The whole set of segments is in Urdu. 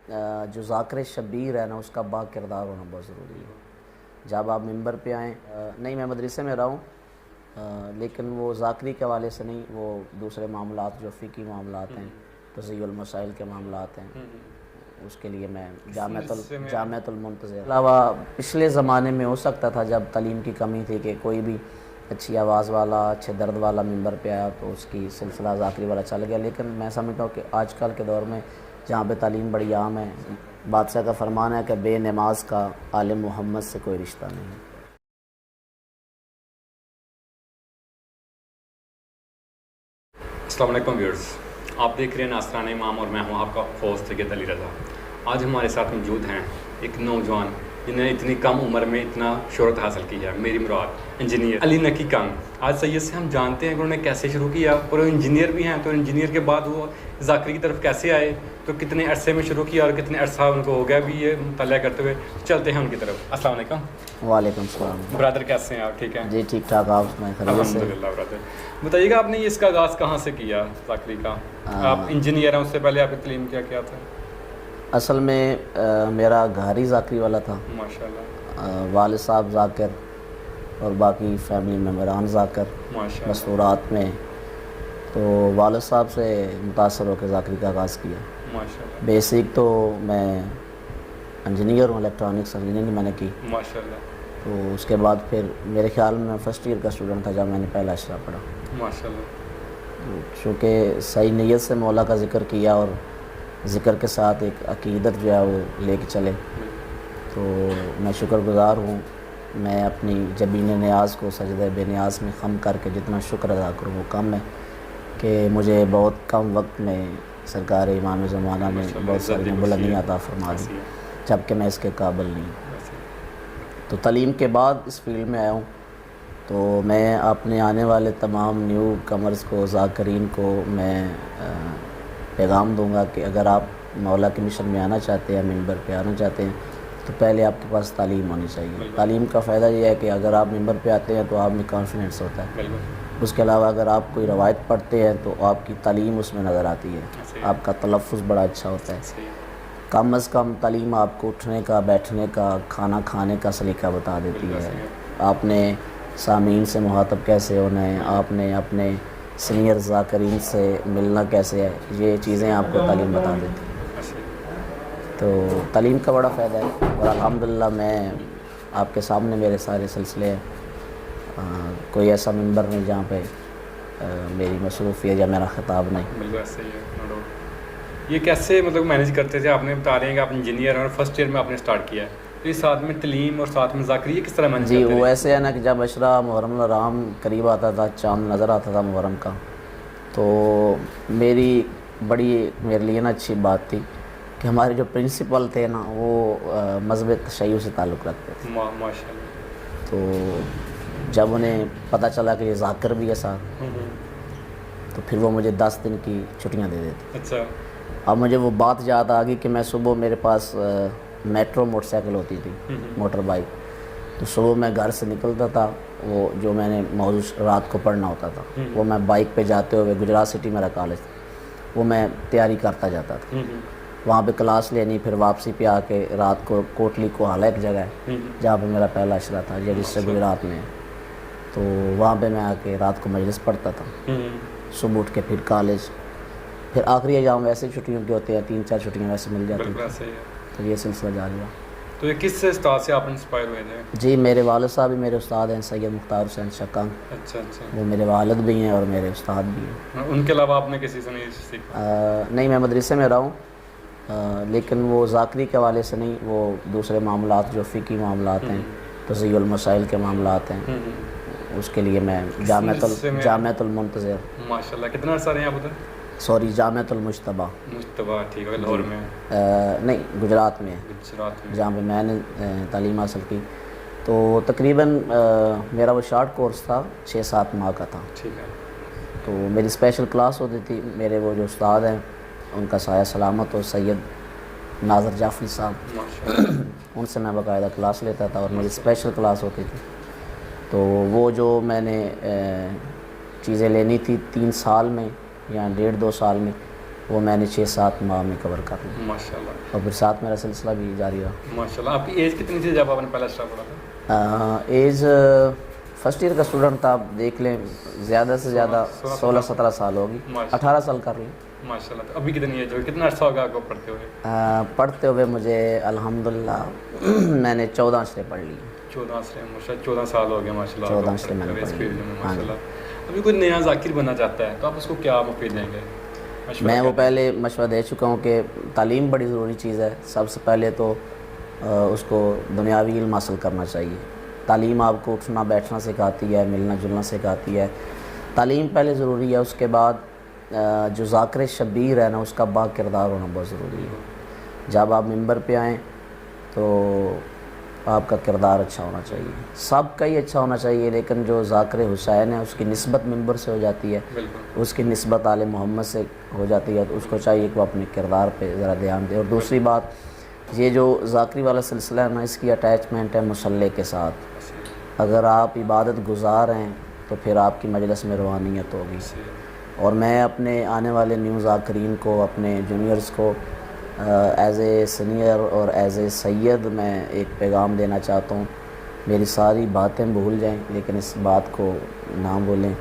جو ذاکر شبیر ہے نا اس کا با کردار ہونا بہت ضروری ہے. جب آپ ممبر پہ آئیں نہیں میں مدرسے میں رہا ہوں لیکن وہ ذاکری کے حوالے سے نہیں، وہ دوسرے معاملات جو فقہی معاملات ہیں، تضیع المسائل کے معاملات ہیں، اس کے لیے میں جامعۃ المنتظر. علاوہ پچھلے زمانے میں ہو سکتا تھا جب تعلیم کی کمی تھی کہ کوئی بھی اچھی آواز والا، اچھے درد والا ممبر پہ آیا تو اس کی سلسلہ ذاکری والا چل گیا، لیکن میں سمجھتا ہوں کہ آج کل کے دور میں جہاں پہ تعلیم بڑی عام ہے، بادشاہ کا فرمان ہے کہ بے نماز کا عالم محمد سے کوئی رشتہ نہیں. السلام علیکم ویورز، آپ دیکھ رہے ہیں ناصران امام اور میں ہوں آپ کا ہوسٹ سید علی رضا. آج ہمارے ساتھ موجود ہیں ایک نوجوان جنہوں نے اتنی کم عمر میں اتنا شہرت حاصل کی ہے، میری مراد انجینئر علی نقی کنگ. آج سید سے ہم جانتے ہیں کہ انہوں نے کیسے شروع کیا، اور وہ انجینئر بھی ہیں، تو انجینئر کے بعد وہ ذاکری کی طرف کیسے آئے، تو کتنے عرصے میں شروع کیا اور کتنے عرصہ ان کو ہو گیا بھی یہ مطالعہ کرتے ہوئے. چلتے ہیں ان کی طرف. السلام علیکم. وعلیکم السلام. برادر کیسے ہیں آپ؟ ٹھیک ہیں جی ٹھیک ٹھاک. آپ میں خیریت سے؟ الحمد للہ. برادر بتائیے گا آپ نے اس کا آغاز کہاں سے کیا ذاکری کا؟ آپ انجینئر ہیں، اس سے پہلے آپ کی تعلیم کیا تھا؟ اصل میں میرا گھر ہی ذاکری والا تھا. ماشاء اللہ. والد صاحب ذاکر اور باقی فیملی ممبران ذاکر ماشاء اللہ. مستورات میں، تو والد صاحب سے متاثر ہو کے ذاکری کا آغاز کیا. ماشاء اللہ. بیسک تو میں انجینئر ہوں، الیکٹرانکس انجینئرنگ میں نے کی. ماشاء اللہ. تو اس کے بعد پھر میرے خیال میں فرسٹ ایئر کا اسٹوڈنٹ تھا جب میں نے پہلا اشرا پڑھا. ماشاء اللہ. چونکہ صحیح نیت سے مولا کا ذکر کیا اور ذکر کے ساتھ ایک عقیدت جو ہے وہ لے کے چلے، تو میں شکر گزار ہوں. میں اپنی جبین نیاز کو سجدہ بے نیاز میں خم کر کے جتنا شکر ادا کروں وہ کم ہے کہ مجھے بہت کم وقت میں سرکار امام زمانہ نے بہت ساری بلندیاں عطا فرما دی، جبکہ میں اس کے قابل نہیں. تو تعلیم کے بعد اس فیلڈ میں آیا ہوں. تو میں اپنے آنے والے تمام نیو کمرز کو، ذاکرین کو میں پیغام دوں گا کہ اگر آپ مولا کے مشن میں آنا چاہتے ہیں، ممبر پہ آنا چاہتے ہیں، تو پہلے آپ کے پاس تعلیم ہونی چاہیے. تعلیم کا فائدہ یہ ہے کہ اگر آپ ممبر پہ آتے ہیں تو آپ میں کانفیڈنس ہوتا ہے. اس کے علاوہ اگر آپ کوئی روایت پڑھتے ہیں تو آپ کی تعلیم اس میں نظر آتی ہے، آپ کا تلفظ بڑا اچھا ہوتا ہے. کم از کم تعلیم آپ کو اٹھنے کا، بیٹھنے کا، کھانا کھانے کا سلیقہ بتا دیتی ہے. آپ نے سامعین سے مخاطب کیسے ہونا ہے، آپ نے اپنے سینئر ذاکرین سے ملنا کیسے ہے، یہ چیزیں آپ کو تعلیم بتا دیتی ہیں. تو تعلیم کا بڑا فائدہ ہے، اور الحمدللہ میں آپ کے سامنے میرے سارے سلسلے ہیں. کوئی ایسا ممبر نہیں جہاں پہ میری مصروفیت یا میرا خطاب نہیں. بالکل صحیح ہے. یہ کیسے مینیج کرتے تھے؟ آپ نے بتا رہے ہیں کہ آپ انجینئر ہیں اور فرسٹ ایئر میں آپ نے اسٹارٹ کیا ہے، تو یہ ساتھ میں تعلیم اور ساتھ میں ذاکری یہ کس طرح مینیج کرتے تھے؟ جی وہ ایسے ہے نا کہ جب عشرہ محرم الحرام قریب آتا تھا، چاند نظر آتا تھا محرم کا، تو میری بڑی میرے لیے نا اچھی بات تھی کہ ہمارے جو پرنسپل تھے نا وہ مذہب تشیع سے تعلق رکھتے تھے. ماشاء اللہ. تو جب انہیں پتہ چلا کہ یہ ذاکر بھی ہے ساتھ، تو پھر وہ مجھے 10 دن کی چھٹیاں دے دیتے. اچھا. اب مجھے وہ بات یاد آ گئی کہ میں صبح میرے پاس میٹرو موٹر سائیکل ہوتی تھی، موٹر بائک، تو صبح میں گھر سے نکلتا تھا، وہ جو میں نے موضوع رات کو پڑھنا ہوتا تھا وہ میں بائک پہ جاتے ہوئے، گجرات سٹی میرا کالج تھا، وہ میں تیاری کرتا جاتا تھا. وہاں پہ کلاس لینی، پھر واپسی پہ آ کے رات کو کوٹلی کو حالہ ایک جگہ ہے جہاں پہ میرا پہلا اشرا تھا، جب اس سے گجرات میں، تو وہاں پہ میں آ کے رات کو مجلس پڑھتا تھا، صبح اٹھ کے پھر کالج، پھر آخری ایگزام ویسے چھٹیوں کے ہوتے ہیں، 3-4 چھٹیاں ویسے مل جاتی ہیں. تو یہ سلسلہ جاری رہا. تو یہ کس سے استاد سے آپ انسپائر ہوئے تھے؟ جی میرے والد صاحب ہی میرے استاد ہیں، سید مختار حسین شاہ کنگ. اچھا اچھا. وہ میرے والد بھی ہیں اور میرے استاد بھی ہیں. ان کے علاوہ آپ نے کسی سے نہیں سیکھا؟ نہیں میں مدرسے میں رہا ہوں، لیکن وہ ذاکری کے حوالے سے نہیں، وہ دوسرے معاملات جو فقہی معاملات ہیں، تضیع المسائل کے معاملات ہیں، اس کے لیے میں جامعۃ المنتظر. ماشاء اللہ. کتنا عرصہ رہے ہیں آپ ادھر؟ سوری جامعۃ المجتبہ. مجتبہ. ٹھیک ہے. لاہور میں؟ نہیں گجرات میں، جہاں پہ میں نے تعلیم حاصل کی. تو تقریباً میرا وہ شارٹ کورس تھا، 6-7 ماہ کا تھا. ٹھیک ہے. تو میری اسپیشل کلاس ہوتی تھی. میرے وہ جو استاد ہیں ان کا سایہ سلامت ہو، سید ناظر جعفری صاحب، ان سے میں باقاعدہ کلاس لیتا تھا اور میری اسپیشل کلاس ہوتی تھی. تو وہ جو میں نے چیزیں لینی تھی 3 سال میں یا 1.5-2 سال میں، وہ میں نے 6-7 ماہ میں کور کر لی ماشاء اللہ اور پھر ساتھ میرا سلسلہ بھی جاری رہا. ماشاء اللہ. آپ کی ایج کتنی تھی جب آپ نے پہلا اشرا پڑھا تھا؟ ایج فرسٹ ایئر کا اسٹوڈنٹ تھا. آپ دیکھ لیں زیادہ سے زیادہ 16-17 سال ہوگی, 18 سال کر لیں. ماشاء اللہ. تو ابھی کتنی ایج ہوگی, کتنا عرصہ ہوگا آپ کو پڑھتے ہوئے؟ پڑھتے ہوئے مجھے الحمدللہ میں نے 14 اشرے پڑھ لی. 14 اشرے, ماشاء اللہ 14 سال ہو گئے ماشاء اللہ. 14 اشرے میں نے پڑھ لی. ماشاء اللہ. ابھی کوئی نیا ذاکر بننا چاہتا ہے تو آپ اس کو کیا مفید دیں گے؟ میں وہ پہلے مشورہ دے چکا ہوں کہ تعلیم بڑی ضروری چیز ہے. سب سے پہلے تو اس کو دنیاوی علم حاصل کرنا چاہیے. تعلیم آپ کو اٹھنا بیٹھنا سکھاتی ہے, ملنا جلنا سکھاتی ہے. تعلیم پہلے ضروری ہے, اس کے بعد جو ذاکر شبیر ہے نا اس کا با کردار ہونا بہت ضروری ہے. جب آپ ممبر پہ آئیں تو آپ کا کردار اچھا ہونا چاہیے. سب کا ہی اچھا ہونا چاہیے, لیکن جو ذاکر حسین ہے اس کی نسبت ممبر سے ہو جاتی ہے, اس کی نسبت آل محمد سے ہو جاتی ہے, تو اس کو چاہیے کہ وہ اپنے کردار پہ ذرا دھیان دے. اور دوسری بات, یہ جو ذاکری والا سلسلہ ہے نا اس کی اٹیچمنٹ ہے مصلی کے ساتھ. اگر آپ عبادت گزار ہیں تو پھر آپ کی مجلس میں روحانیت ہوگی. اور میں اپنے آنے والے نیو ذاکرین کو, اپنے جونیئرز کو ایز اے سینئر اور ایز اے سید میں ایک پیغام دینا چاہتا ہوں. میری ساری باتیں بھول جائیں لیکن اس بات کو نہ بھولیں,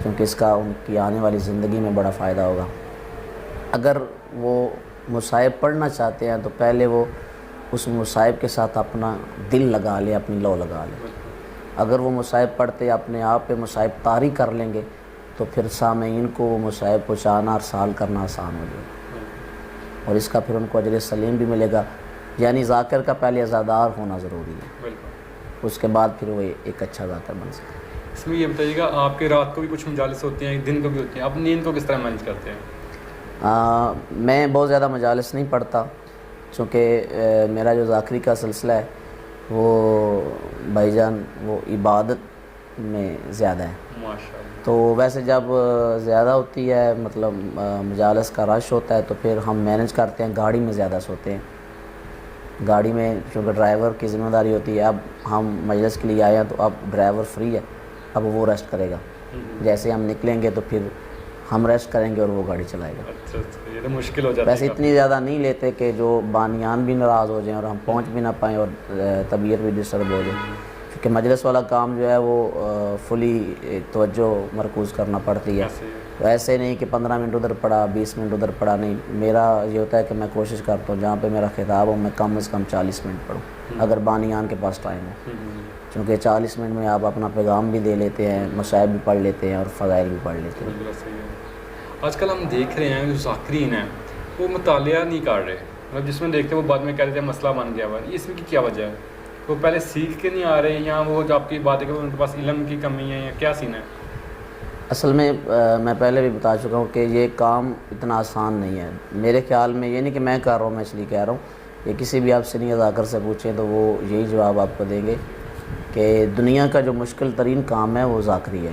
کیونکہ اس کا ان کی آنے والی زندگی میں بڑا فائدہ ہوگا. اگر وہ مصائب پڑھنا چاہتے ہیں تو پہلے وہ اس مصائب کے ساتھ اپنا دل لگا لیں, اپنی لو لگا لیں. اگر وہ مصائب پڑھتے اپنے آپ پہ مصائب طاری کر لیں گے تو پھر سامعین کو وہ مصائب پہنچانا اور سال کرنا آسان ہو جائے گا, اور اس کا پھر ان کو اجر سلیم بھی ملے گا. یعنی ذاکر کا پہلے عزادار ہونا ضروری ہے, اس کے بعد پھر وہ ایک اچھا ذاکر بن سکتا ہے. اس میں یہ بتائیے گا, آپ کے رات کو بھی کچھ مجالس ہوتی ہیں, دن کو بھی ہوتی ہیں, آپ نیند کو کس طرح مینج کرتے ہیں؟ میں بہت زیادہ مجالس نہیں پڑھتا, چونکہ میرا جو ذاکری کا سلسلہ ہے وہ بھائی جان وہ عبادت میں زیادہ ہے. ماشاء اللہ. تو ویسے جب زیادہ ہوتی ہے مطلب مجالس کا رش ہوتا ہے تو پھر ہم مینج کرتے ہیں, گاڑی میں زیادہ سوتے ہیں. گاڑی میں چونکہ ڈرائیور کی ذمہ داری ہوتی ہے, اب ہم مجلس کے لیے آئے ہیں تو اب ڈرائیور فری ہے, اب وہ ریسٹ کرے گا. جیسے ہم نکلیں گے تو پھر ہم ریسٹ کریں گے اور وہ گاڑی چلائے گا. اچھا, یہ تو مشکل ہو جاتا ہے. ویسے اتنی زیادہ نہیں لیتے کہ جو بانیان بھی ناراض ہو جائیں اور ہم پہنچ بھی نہ پائیں اور طبیعت بھی ڈسٹرب ہو جائے, کیونکہ مجلس والا کام جو ہے وہ فلی توجہ مرکوز کرنا پڑتی ہے. ایسے نہیں کہ 15 منٹ ادھر پڑا 20 منٹ ادھر پڑا, نہیں. میرا یہ ہوتا ہے کہ میں کوشش کرتا ہوں جہاں پہ میرا خطاب ہو میں کم از کم 40 منٹ پڑھوں, اگر بانیان کے پاس ٹائم ہو, کیونکہ 40 منٹ میں آپ اپنا پیغام بھی دے لیتے ہیں, مصائب بھی پڑھ لیتے ہیں اور فضائل بھی پڑھ لیتے ہیں. آج کل ہم دیکھ رہے ہیں جو ذاکرین ہیں وہ مطالعہ نہیں کر رہے, مطلب جس میں دیکھتے ہیں وہ بعد میں کہہ دیتے ہیں مسئلہ بن گیا ہوا. اس میں کیا وجہ ہے؟ وہ پہلے سیکھ کے نہیں آ رہے, یا وہ جو آپ کی باتیں ان کے پاس علم کی کمی ہے, یا کیا سین ہے؟ اصل میں میں پہلے بھی بتا چکا ہوں کہ یہ کام اتنا آسان نہیں ہے. میرے خیال میں یہ نہیں کہ میں کر رہا ہوں, میں اس لیے کہہ رہا ہوں, یہ کسی بھی آپ سینئر ذاکر سے پوچھیں تو وہ یہی جواب آپ کو دیں گے کہ دنیا کا جو مشکل ترین کام ہے وہ ذاکری ہے.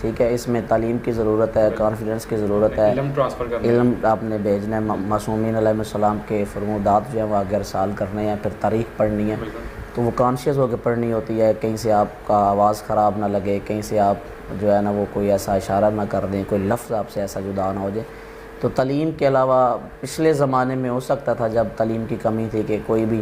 ٹھیک ہے, اس میں تعلیم کی ضرورت ہے, کانفیڈنس کی ضرورت ہے, علم ٹرانسفر کرنا, علم آپ نے بھیجنا ہے, معصومین علیہ السلام کے فرمودات جو ہیں وہ آگے ارسال کرنے ہیں, پھر تاریخ پڑھنی ہے, تو وہ کانشیس ہو کے پڑھنی ہوتی ہے. کہیں سے آپ کا آواز خراب نہ لگے, کہیں سے آپ جو ہے نا وہ کوئی ایسا اشارہ نہ کر دیں, کوئی لفظ آپ سے ایسا جدا نہ ہو جائے. تو تعلیم کے علاوہ پچھلے زمانے میں ہو سکتا تھا جب تعلیم کی کمی تھی کہ کوئی بھی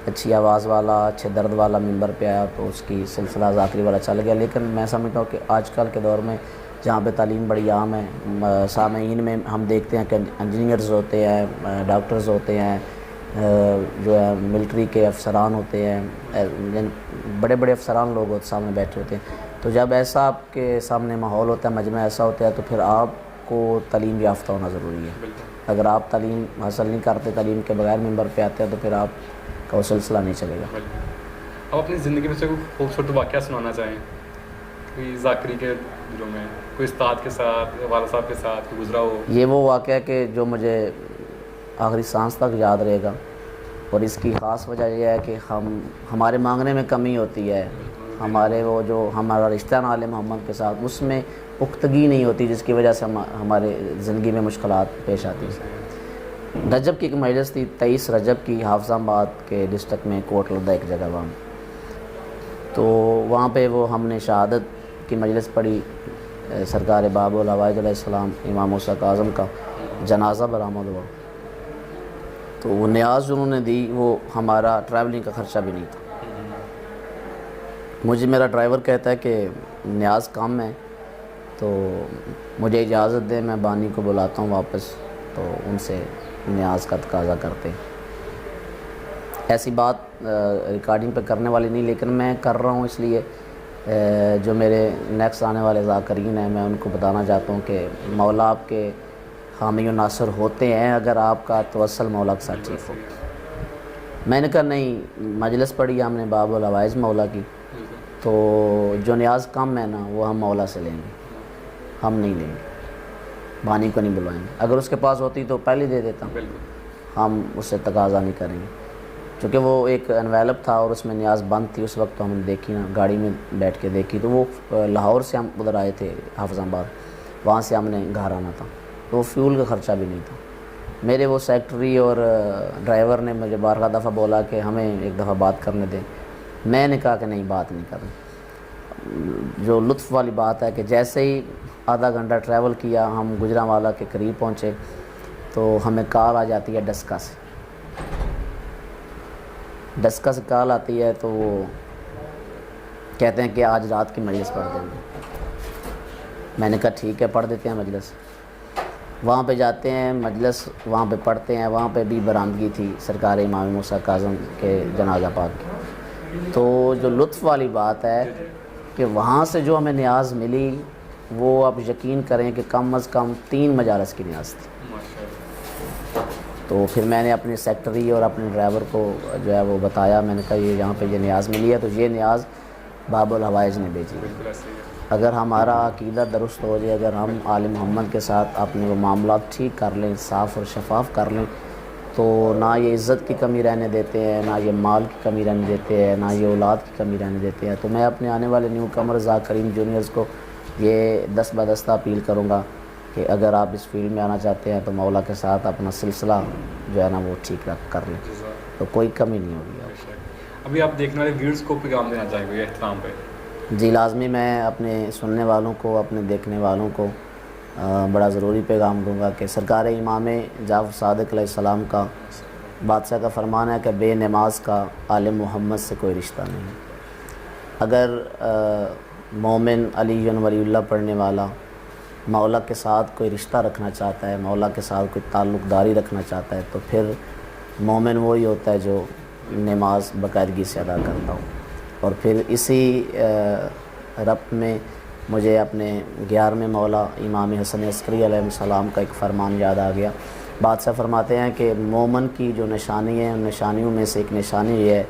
اچھی آواز والا, اچھے درد والا ممبر پہ آیا تو اس کی سلسلہ ذاکری والا چل گیا. لیکن میں سمجھتا ہوں کہ آج کل کے دور میں جہاں پہ تعلیم بڑی عام ہے, سامعین میں ہم دیکھتے ہیں کہ انجینئرز ہوتے ہیں, ڈاکٹرز ہوتے ہیں, جو ہے ملٹری کے افسران ہوتے ہیں, بڑے بڑے افسران لوگ سامنے بیٹھے ہوتے ہیں. تو جب ایسا آپ کے سامنے ماحول ہوتا ہے, مجمع ایسا ہوتا ہے, تو پھر آپ کو تعلیم یافتہ ہونا ضروری ہے. اگر آپ تعلیم حاصل نہیں کرتے, تعلیم کے بغیر ممبر پہ آتے ہیں, تو پھر آپ کا وہ سلسلہ نہیں چلے گا. اب اپنی زندگی میں سے کوئی خوبصورت واقعہ سنانا چاہیں, کوئی ذاکری کے دنوں میں کوئی استاد کے ساتھ, والد صاحب کے ساتھ کوئی گزرا ہو؟ یہ وہ واقعہ کہ جو مجھے آخری سانس تک یاد رہے گا, اور اس کی خاص وجہ یہ ہے کہ ہمارے مانگنے میں کمی ہوتی ہے, ہمارے وہ جو ہمارا رشتہ آل محمد کے ساتھ اس میں پختگی نہیں ہوتی, جس کی وجہ سے ہمارے زندگی میں مشکلات پیش آتی ہیں. رجب کی ایک مجلس تھی, 23 رجب کی, حافظ آباد کے ڈسٹرکٹ میں کوٹ لدہ ایک جگہ وہاں, تو وہاں پہ وہ ہم نے شہادت کی مجلس پڑھی سرکار باب العوائد علیہ السلام امام موسیٰ کاظم کا, جنازہ برآمد ہوا، تو وہ نیاز انہوں نے دی، وہ ہمارا ٹریولنگ کا خرچہ بھی نہیں تھا۔ مجھے میرا ڈرائیور کہتا ہے کہ نیاز کم ہے تو مجھے اجازت دیں، میں بانی کو بلاتا ہوں واپس، تو ان سے نیاز کا تقاضا کرتے ہیں۔ ایسی بات ریکارڈنگ پہ کرنے والی نہیں، لیکن میں کر رہا ہوں اس لیے جو میرے نیکسٹ آنے والے ذاکرین ہیں، میں ان کو بتانا چاہتا ہوں کہ مولا آپ کے حامی و ناصر ہوتے ہیں اگر آپ کا توسل مولا کے ساتھ ٹھیک ہو۔ میں نے کہا نہیں، مجلس پڑھی ہم نے باب الحوائج مولا کی، تو جو نیاز کم ہے نا وہ ہم مولا سے لیں گے، ہم نہیں لیں گے، بانی کو نہیں بلوائیں گے۔ اگر اس کے پاس ہوتی تو پہلے دے دیتا، ہم اس سے تقاضا نہیں کریں گے، چونکہ وہ ایک انویلپ تھا اور اس میں نیاز بند تھی۔ اس وقت تو ہم نے دیکھی نا، گاڑی میں بیٹھ کے دیکھی، تو وہ لاہور سے ہم ادھر آئے تھے حافظ آباد، وہاں سے ہم نے گھر آنا تھا، تو وہ فیول کا خرچہ بھی نہیں تھا۔ میرے وہ سیکٹری اور ڈرائیور نے مجھے بارہ دفعہ بولا کہ ہمیں ایک دفعہ بات کرنے دیں، میں نے کہا کہ نہیں، بات نہیں کریں۔ جو لطف والی بات ہے کہ جیسے ہی آدھا گھنٹہ ٹریول کیا، ہم گجرانوالہ کے قریب پہنچے تو ہمیں کال آ جاتی ہے ڈسکا سے، ڈسکا سے کال آتی ہے تو وہ کہتے ہیں کہ آج رات کی مجلس پڑھ دیں گے۔ میں نے کہا ٹھیک ہے، پڑھ دیتے ہیں مجلس۔ وہاں پہ جاتے ہیں، مجلس وہاں پہ پڑھتے ہیں، وہاں پہ بھی برآمدگی تھی سرکار امام موسیٰ کاظم کے جنازہ پاک کی۔ تو جو لطف والی بات ہے کہ وہاں سے جو ہمیں نیاز ملی، وہ آپ یقین کریں کہ کم از کم 3 مجالس کی نیاز تھی۔ تو پھر میں نے اپنے سیکٹری اور اپنے ڈرائیور کو جو ہے وہ بتایا، میں نے کہا یہ یہاں پہ یہ نیاز ملی ہے، تو یہ نیاز باب الحوائج نے بھیجی ہے۔ اگر ہمارا عقیدہ درست ہو جائے، اگر ہم آل محمد کے ساتھ اپنے وہ معاملات ٹھیک کر لیں، صاف اور شفاف کر لیں، تو نہ یہ عزت کی کمی رہنے دیتے ہیں، نہ یہ مال کی کمی رہنے دیتے ہیں، نہ یہ اولاد کی کمی رہنے دیتے ہیں۔ تو میں اپنے آنے والے نیو کمر ذاکرین جونیئرز کو یہ دست بدستہ اپیل کروں گا کہ اگر آپ اس فیلڈ میں آنا چاہتے ہیں تو مولا کے ساتھ اپنا سلسلہ جو ہے نا وہ ٹھیک کر لیں، تو کوئی کمی نہیں ہوگی۔ ابھی آپ دیکھنے والے ویورز کو پیغام دینا چاہیں گے احترام پہ؟ جی لازمی، میں اپنے سننے والوں کو، اپنے دیکھنے والوں کو بڑا ضروری پیغام دوں گا کہ سرکار امام جعفر صادق علیہ السلام کا بادشاہ کا فرمان ہے کہ بے نماز کا آل محمد سے کوئی رشتہ نہیں۔ اگر مومن علی ولی اللہ پڑھنے والا مولا کے ساتھ کوئی رشتہ رکھنا چاہتا ہے، مولا کے ساتھ کوئی تعلق داری رکھنا چاہتا ہے، تو پھر مومن وہی ہوتا ہے جو نماز باقاعدگی سے ادا کرتا ہو۔ اور پھر اسی ربط میں مجھے اپنے 11ویں مولا امام حسن عسکری علیہ السلام کا ایک فرمان یاد آ گیا۔ بادشاہ فرماتے ہیں کہ مومن کی جو نشانی ہے، ان نشانیوں میں سے ایک نشانی یہ ہے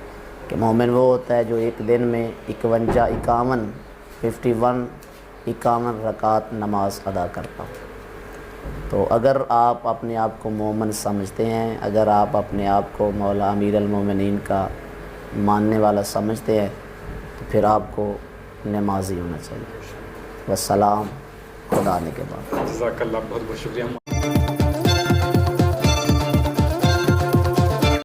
کہ مومن وہ ہوتا ہے جو ایک دن میں 51 رکعت نماز ادا کرتا ہو۔ تو اگر آپ اپنے آپ کو مومن سمجھتے ہیں، اگر آپ اپنے آپ کو مولا امیر المومنین کا ماننے والا سمجھتے ہیں، تو پھر آپ کو نمازی ہونا چاہیے۔ والسلام، خدا آنے کے بعد۔ جزاک اللہ، بہت بہت شکریہ۔